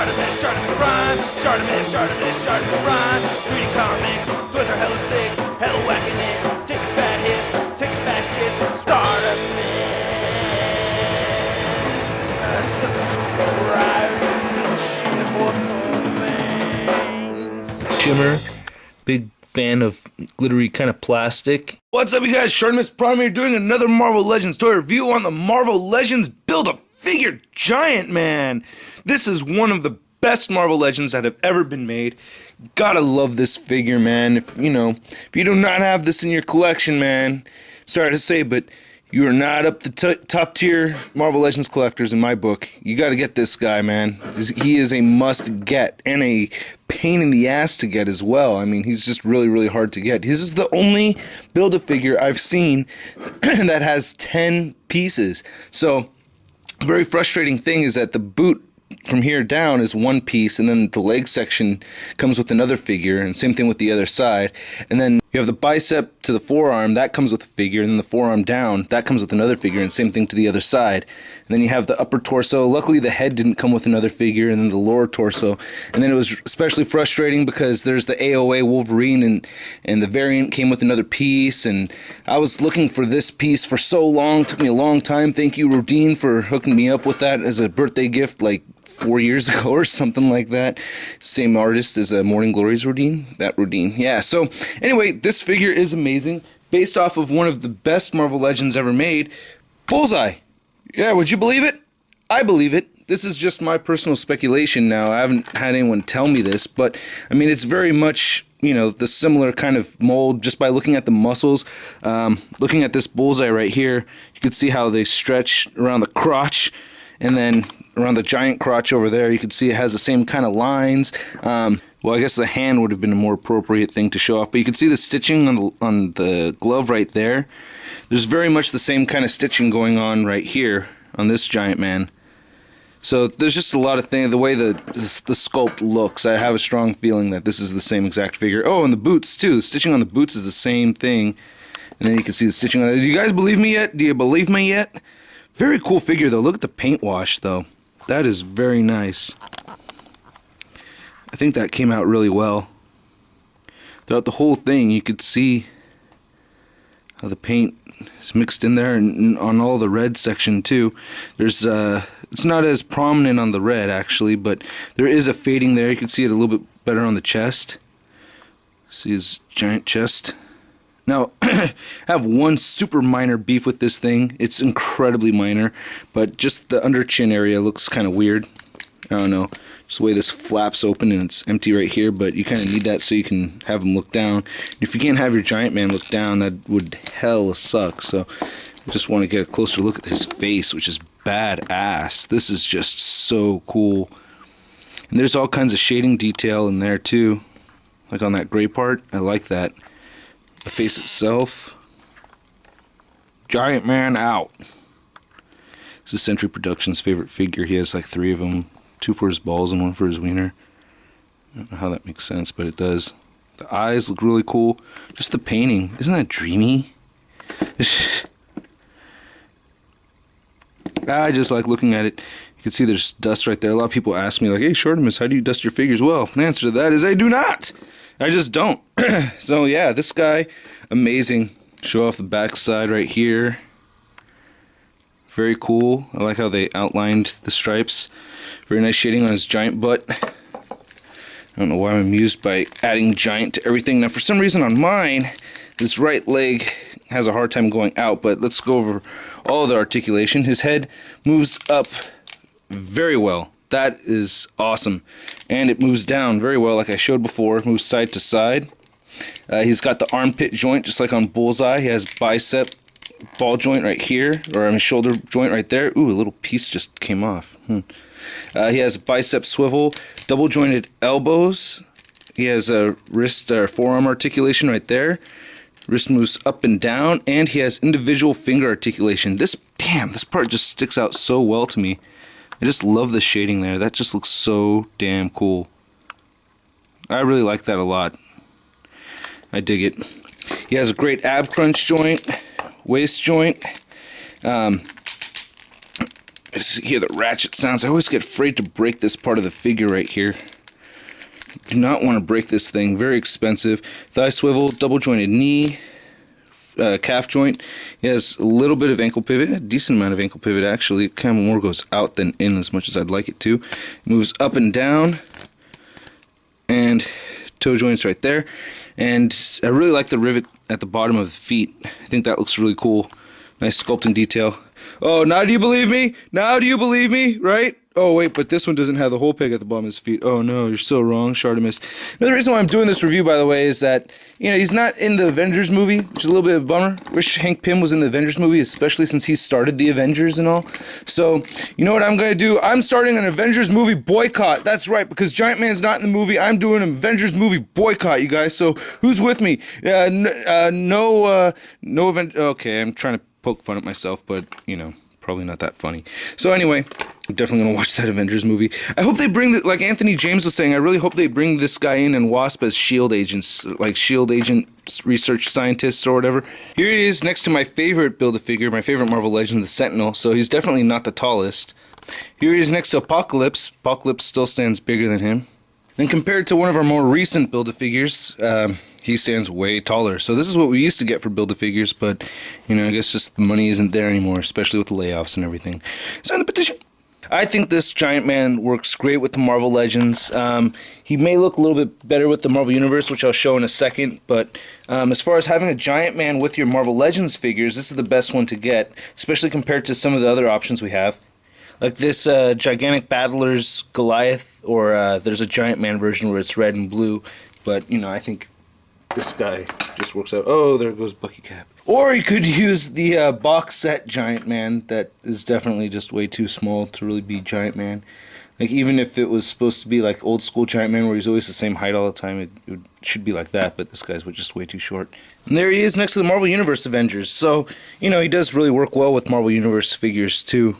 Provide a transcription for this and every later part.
Chartemis Prime, Chartemis Prime, reading comics, toys are hella sick, hella whacking it, taking bad hits, taking bad shits, Chartemis, subscribe, Shimmer, big fan of glittery kind of plastic. What's up, you guys? Chartemis Prime here, doing another Marvel Legends toy review on the Marvel Legends Build-A-Figure Giant Man. This is one of the best Marvel Legends that have ever been made. Gotta love this figure, man. If you do not have this in your collection, man, sorry to say, but you are not up to top tier Marvel Legends collectors in my book. You gotta get this guy, man. He is a must get and a pain in the ass to get as well. I mean, he's just really, really hard to get. This is the only Build-A-Figure I've seen that has 10 pieces. So, very frustrating thing is that the boot from here down is one piece, and then the leg section comes with another figure, and same thing with the other side. And then you have the bicep to the forearm, that comes with a figure, and then the forearm down, that comes with another figure, and same thing to the other side. And then you have the upper torso. Luckily the head didn't come with another figure, and then the lower torso. And then it was especially frustrating because there's the AOA Wolverine, and the variant came with another piece, and I was looking for this piece for so long. It took me a long time. Thank you, Rodin, for hooking me up with that as a birthday gift like 4 years ago or something like that. Same artist as Morning Glories Rodin. That Rodin. Yeah, so anyway, this figure is amazing. Based off of one of the best Marvel Legends ever made, Bullseye. Yeah, would you believe it? I believe it. This is just my personal speculation now. I haven't had anyone tell me this, but I mean, it's very much, the similar kind of mold just by looking at the muscles. Looking at this Bullseye right here, you can see how they stretch around the crotch, and then around the giant crotch over there, you can see it has the same kind of lines. Well, I guess the hand would have been a more appropriate thing to show off, but you can see the stitching on the glove right there. There's very much the same kind of stitching going on right here on this giant man. So there's just a lot of things, the way the sculpt looks, I have a strong feeling that this is the same exact figure. Oh, and the boots too. The stitching on the boots is the same thing. And then you can see the stitching on it. Do you guys believe me yet? Do you believe me yet? Very cool figure though. Look at the paint wash though. That is very nice. I think that came out really well. Throughout the whole thing, you could see how the paint is mixed in there, and on all the red section too. There's it's not as prominent on the red actually, but there is a fading there. You can see it a little bit better on the chest. See his giant chest. Now, I have one super minor beef with this thing. It's incredibly minor, but just the under chin area looks kind of weird. I don't know, just the way this flaps open and it's empty right here, but you kind of need that so you can have him look down. If you can't have your giant man look down, that would hella suck. So I just want to get a closer look at his face, which is badass. This is just so cool. And there's all kinds of shading detail in there too, like on that gray part. I like that. The face itself, Giant Man out. This is Century Productions' favorite figure. He has like 3 of them, 2 for his balls and 1 for his wiener. I don't know how that makes sense, but it does. The eyes look really cool. Just the painting, isn't that dreamy? I just like looking at it. You can see there's dust right there. A lot of people ask me like, hey Chartemis, how do you dust your figures? Well, the answer to that is I do not. I just don't. So yeah, this guy, amazing. Show off the back side right here. Very cool. I like how they outlined the stripes. Very nice shading on his giant butt. I don't know why I'm amused by adding giant to everything. Now for some reason on mine, his right leg has a hard time going out, but let's go over all the articulation. His head moves up very well. That is awesome. And it moves down very well like I showed before. It moves side to side. He's got the armpit joint just like on Bullseye. He has bicep ball joint right here, or I mean shoulder joint right there. Ooh, a little piece just came off. He has bicep swivel, double jointed elbows. He has a wrist or forearm articulation right there. Wrist moves up and down, and he has individual finger articulation. This part just sticks out so well to me. I just love the shading there. That just looks so damn cool. I really like that a lot. I dig it. He has a great ab crunch joint, waist joint. Just hear the ratchet sounds. I always get afraid to break this part of the figure right here. Do not want to break this thing. Very expensive. Thigh swivel, double jointed knee, calf joint. He has a little bit of ankle pivot, a decent amount of ankle pivot actually. It kind of more goes out than in as much as I'd like it to. Moves up and down, and toe joints right there. And I really like the rivet at the bottom of the feet. I think that looks really cool. Nice sculpting detail. Oh, now do you believe me? Now do you believe me? Right? Oh, wait, but this one doesn't have the hole peg at the bottom of his feet. Oh, no, you're so wrong, Shartimus. Now, the reason why I'm doing this review, by the way, is that, he's not in the Avengers movie, which is a little bit of a bummer. Wish Hank Pym was in the Avengers movie, especially since he started the Avengers and all. So, you know what I'm going to do? I'm starting an Avengers movie boycott. That's right, because Giant Man's not in the movie. I'm doing an Avengers movie boycott, you guys. So, who's with me? No event. Okay, I'm trying to poke fun at myself, but, probably not that funny. So anyway, I'm definitely gonna watch that Avengers movie. I hope they bring like Anthony James was saying, I really hope they bring this guy in and Wasp as SHIELD agents, like SHIELD agent research scientists or whatever. Here he is next to my favorite Build-A-Figure, my favorite Marvel Legend, the Sentinel, so he's definitely not the tallest. Here he is next to Apocalypse. Apocalypse still stands bigger than him. Then compared to one of our more recent Build-A-Figures, he stands way taller. So this is what we used to get for Build-A-Figures, but, I guess just the money isn't there anymore, especially with the layoffs and everything. Sign the petition! I think this Giant Man works great with the Marvel Legends. He may look a little bit better with the Marvel Universe, which I'll show in a second, but as far as having a Giant Man with your Marvel Legends figures, this is the best one to get, especially compared to some of the other options we have. Like this Gigantic Battlers Goliath, or there's a Giant Man version where it's red and blue, but, I think this guy just works out. Oh, there goes Bucky Cap. Or you could use the box set Giant Man that is definitely just way too small to really be Giant Man. Like, even if it was supposed to be like old school Giant Man where he's always the same height all the time, it should be like that, but this guy's just way too short. And there he is next to the Marvel Universe Avengers. So, he does really work well with Marvel Universe figures too.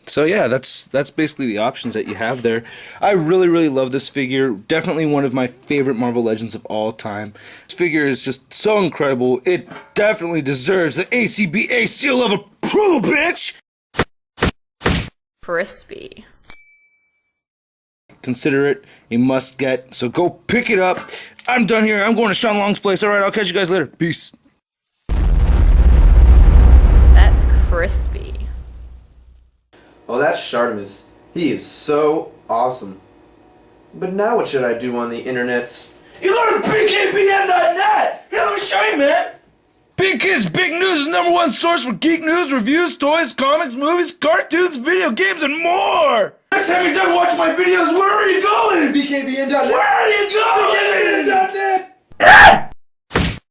So yeah, that's basically the options that you have there. I really, really love this figure. Definitely one of my favorite Marvel Legends of all time. This figure is just so incredible. It definitely deserves the ACBA seal of approval, bitch! Crispy. Consider it a must-get, so go pick it up. I'm done here. I'm going to Sean Long's place. Alright, I'll catch you guys later. Peace. That's crispy. Oh, that's Shartimus. He is so awesome. But now what should I do on the internets? You go to BKBN.net! Here, let me show you, man! Big Kids Big News is #1 source for geek news, reviews, toys, comics, movies, cartoons, video games, and more! Next time you're done watching my videos, where are you going? BKBN.net. Where are you going? BKBN.net!